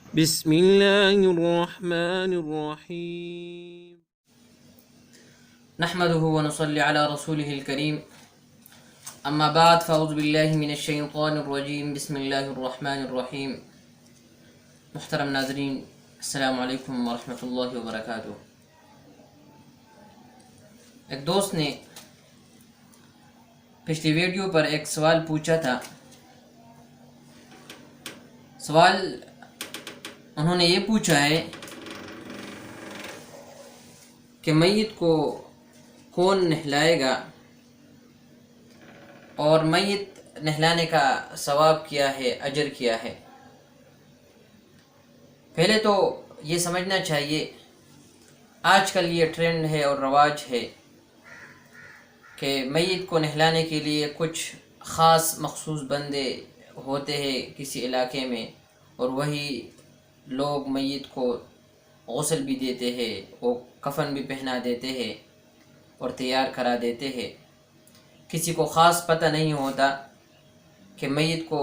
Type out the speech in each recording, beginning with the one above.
بسم الله الرحمن الرحيم. نحمده ونصلي على رسوله الكريم. اما بعد فاعوذ باللہ من الشیطان الرجیم. بسم اللہ الرحمن الرحیم. محترم ناظرین، السلام علیکم ورحمۃ اللہ وبرکاتہ. ایک دوست نے پچھلی ویڈیو پر ایک سوال پوچھا تھا. سوال انہوں نے یہ پوچھا ہے کہ میت کو کون نہلائے گا اور میت نہلانے کا ثواب کیا ہے، اجر کیا ہے. پہلے تو یہ سمجھنا چاہیے، آج کل یہ ٹرینڈ ہے اور رواج ہے کہ میت کو نہلانے کے لیے کچھ خاص مخصوص بندے ہوتے ہیں کسی علاقے میں، اور وہی لوگ میت کو غسل بھی دیتے ہیں، وہ کفن بھی پہنا دیتے ہیں اور تیار کرا دیتے ہیں. کسی کو خاص پتہ نہیں ہوتا کہ میت کو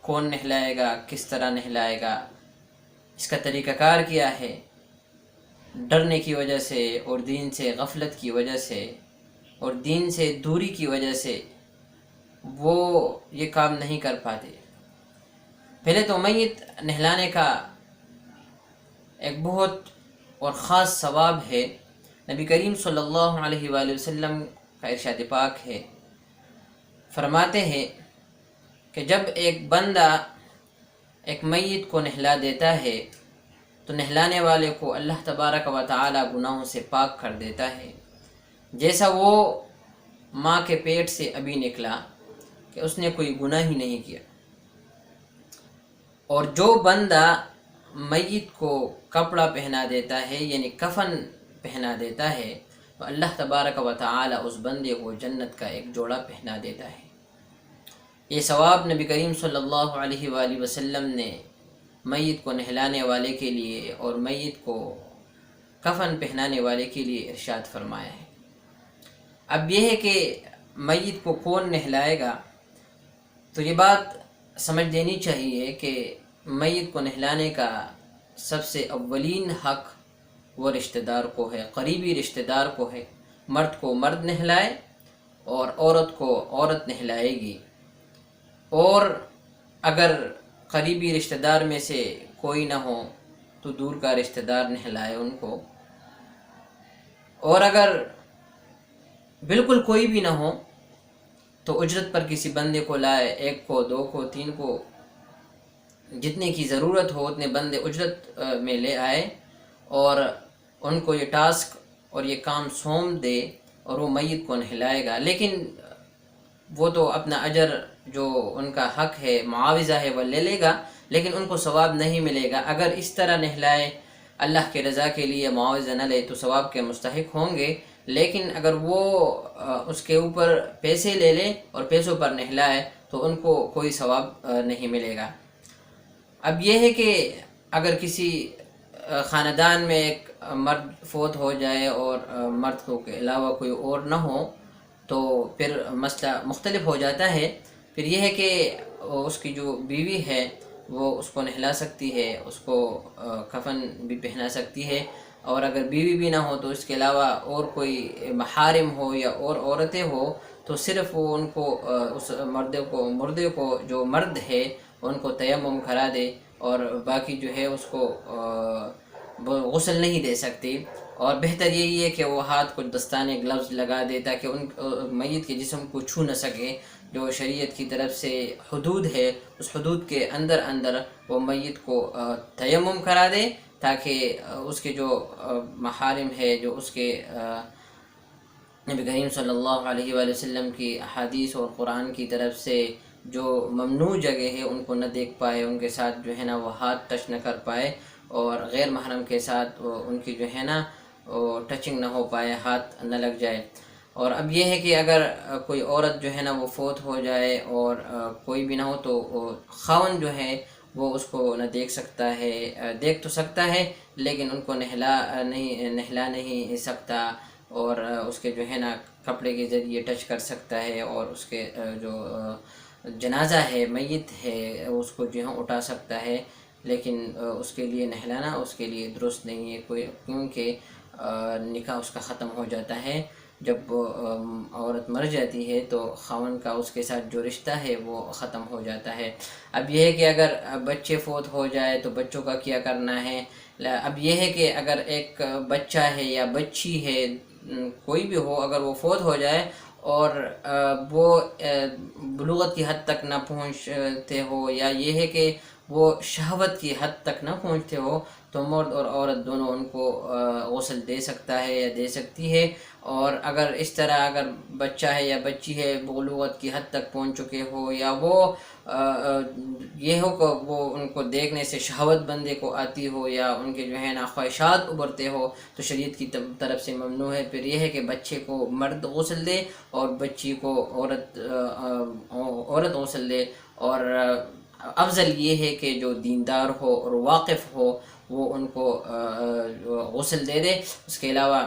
کون نہلائے گا، کس طرح نہلائے گا، اس کا طریقہ کار کیا ہے. ڈرنے کی وجہ سے اور دین سے غفلت کی وجہ سے اور دین سے دوری کی وجہ سے وہ یہ کام نہیں کر پاتے. پہلے تو میت نہلانے کا ایک بہت اور خاص ثواب ہے. نبی کریم صلی اللہ علیہ وآلہ وسلم کا ارشاد پاک ہے، فرماتے ہیں کہ جب ایک بندہ ایک میت کو نہلا دیتا ہے تو نہلانے والے کو اللہ تبارک و تعالی گناہوں سے پاک کر دیتا ہے، جیسا وہ ماں کے پیٹ سے ابھی نکلا کہ اس نے کوئی گناہ ہی نہیں کیا. اور جو بندہ میت کو کپڑا پہنا دیتا ہے، یعنی کفن پہنا دیتا ہے، تو اللہ تبارک و تعالی اس بندے کو جنت کا ایک جوڑا پہنا دیتا ہے. یہ ثواب نبی کریم صلی اللہ علیہ وآلہ وسلم نے میت کو نہلانے والے کے لیے اور میت کو کفن پہنانے والے کے لیے ارشاد فرمایا ہے. اب یہ ہے کہ میت کو کون نہلائے گا، تو یہ بات سمجھ دینی چاہیے کہ میت کو نہلانے کا سب سے اولین حق وہ رشتہ دار کو ہے، قریبی رشتہ دار کو ہے. مرد کو مرد نہلائے اور عورت کو عورت نہلائے گی. اور اگر قریبی رشتہ دار میں سے کوئی نہ ہو تو دور کا رشتہ دار نہلائے ان کو. اور اگر بالکل کوئی بھی نہ ہو تو اجرت پر کسی بندے کو لائے، ایک کو، دو کو، تین کو، جتنے کی ضرورت ہو اتنے بندے اجرت میں لے آئے اور ان کو یہ ٹاسک اور یہ کام سونپ دے اور وہ میت کو نہلائے گا. لیکن وہ تو اپنا اجر جو ان کا حق ہے، معاوضہ ہے، وہ لے لے گا، لیکن ان کو ثواب نہیں ملے گا. اگر اس طرح نہلائے اللہ کے رضا کے لیے، معاوضہ نہ لے تو ثواب کے مستحق ہوں گے. لیکن اگر وہ اس کے اوپر پیسے لے لے اور پیسوں پر نہلائے تو ان کو کوئی ثواب نہیں ملے گا. اب یہ ہے کہ اگر کسی خاندان میں ایک مرد فوت ہو جائے اور مرد کو کے علاوہ کوئی اور نہ ہو تو پھر مسئلہ مختلف ہو جاتا ہے. پھر یہ ہے کہ اس کی جو بیوی ہے وہ اس کو نہلا سکتی ہے، اس کو کفن بھی پہنا سکتی ہے. اور اگر بیوی بھی نہ ہو تو اس کے علاوہ اور کوئی محارم ہو یا اور عورتیں ہو تو صرف وہ ان کو اس مردے کو جو مرد ہے ان کو تیمم کرا دے، اور باقی جو ہے اس کو غسل نہیں دے سکتی. اور بہتر یہی ہے کہ وہ ہاتھ کو دستانے گلوز لگا دے تاکہ ان میت کے جسم کو چھو نہ سکے. جو شریعت کی طرف سے حدود ہے اس حدود کے اندر اندر وہ میت کو تیمم کرا دے تاکہ اس کے جو محارم ہے، جو اس کے نبی کریم صلی اللہ علیہ وآلہ وسلم کی احادیث اور قرآن کی طرف سے جو ممنوع جگہ ہے ان کو نہ دیکھ پائے، ان کے ساتھ جو ہے نا وہ ہاتھ ٹچ نہ کر پائے، اور غیر محرم کے ساتھ ان کی جو ہے نا ٹچنگ نہ ہو پائے، ہاتھ نہ لگ جائے. اور اب یہ ہے کہ اگر کوئی عورت جو ہے نا وہ فوت ہو جائے اور کوئی بھی نہ ہو تو خاوند جو ہے وہ اس کو نہ دیکھ سکتا ہے، دیکھ تو سکتا ہے لیکن ان کو نہلا نہیں سکتا، اور اس کے جو ہے نا کپڑے کے ذریعے ٹچ کر سکتا ہے، اور اس کے جو جنازہ ہے، میت ہے، اس کو جو ہے اٹھا سکتا ہے. لیکن اس کے لیے نہلانا اس کے لیے درست نہیں ہے کوئی، کیونکہ نکاح اس کا ختم ہو جاتا ہے جب عورت مر جاتی ہے تو خاوند کا اس کے ساتھ جو رشتہ ہے وہ ختم ہو جاتا ہے۔ اب یہ ہے کہ اگر بچے فوت ہو جائے تو بچوں کا کیا کرنا ہے۔ اب یہ ہے کہ اگر ایک بچہ ہے یا بچی ہے، کوئی بھی ہو، اگر وہ فوت ہو جائے اور وہ بلوغت کی حد تک نہ پہنچتے ہو، یا یہ ہے کہ وہ شہوت کی حد تک نہ پہنچتے ہو، تو مرد اور عورت دونوں ان کو غسل دے سکتا ہے یا دے سکتی ہے۔ اور اگر اس طرح اگر بچہ ہے یا بچی ہے بلوغت کی حد تک پہنچ چکے ہو، یا وہ یہ ہو کہ وہ ان کو دیکھنے سے شہوت بندے کو آتی ہو، یا ان کے جو ہے نا خواہشات ابھرتے ہو، تو شریعت کی طرف سے ممنوع ہے۔ پھر یہ ہے کہ بچے کو مرد غسل دے اور بچی کو عورت غسل دے، اور افضل یہ ہے کہ جو دیندار ہو اور واقف ہو وہ ان کو غسل دے دے۔ اس کے علاوہ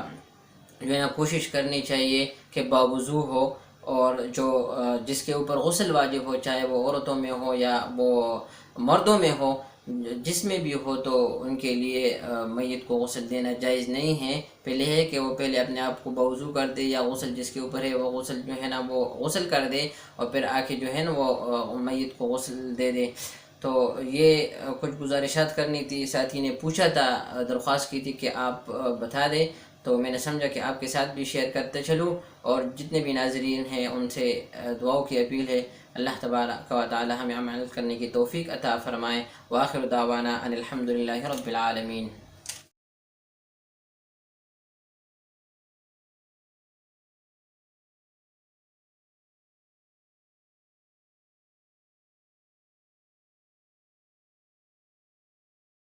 جو ہے نا کوشش کرنی چاہیے کہ باوضو ہو، اور جو جس کے اوپر غسل واجب ہو، چاہے وہ عورتوں میں ہو یا وہ مردوں میں ہو، جس میں بھی ہو، تو ان کے لیے میت کو غسل دینا جائز نہیں ہے۔ پہلے ہے کہ وہ پہلے اپنے آپ کو باوضو کر دے، یا غسل جس کے اوپر ہے وہ غسل جو ہے نا وہ غسل کر دے، اور پھر آ کے جو ہے نا وہ میت کو غسل دے دے۔ تو یہ کچھ گزارشات کرنی تھی، ساتھی نے پوچھا تھا، درخواست کی تھی کہ آپ بتا دیں، تو میں نے سمجھا کہ آپ کے ساتھ بھی شیئر کرتے چلوں، اور جتنے بھی ناظرین ہیں ان سے دعاؤں کی اپیل ہے۔ اللہ تبارک و تعالی ہمیں عمل کرنے کی توفیق عطا فرمائے۔ وآخر دعوانا ان الحمد للہ رب العالمین۔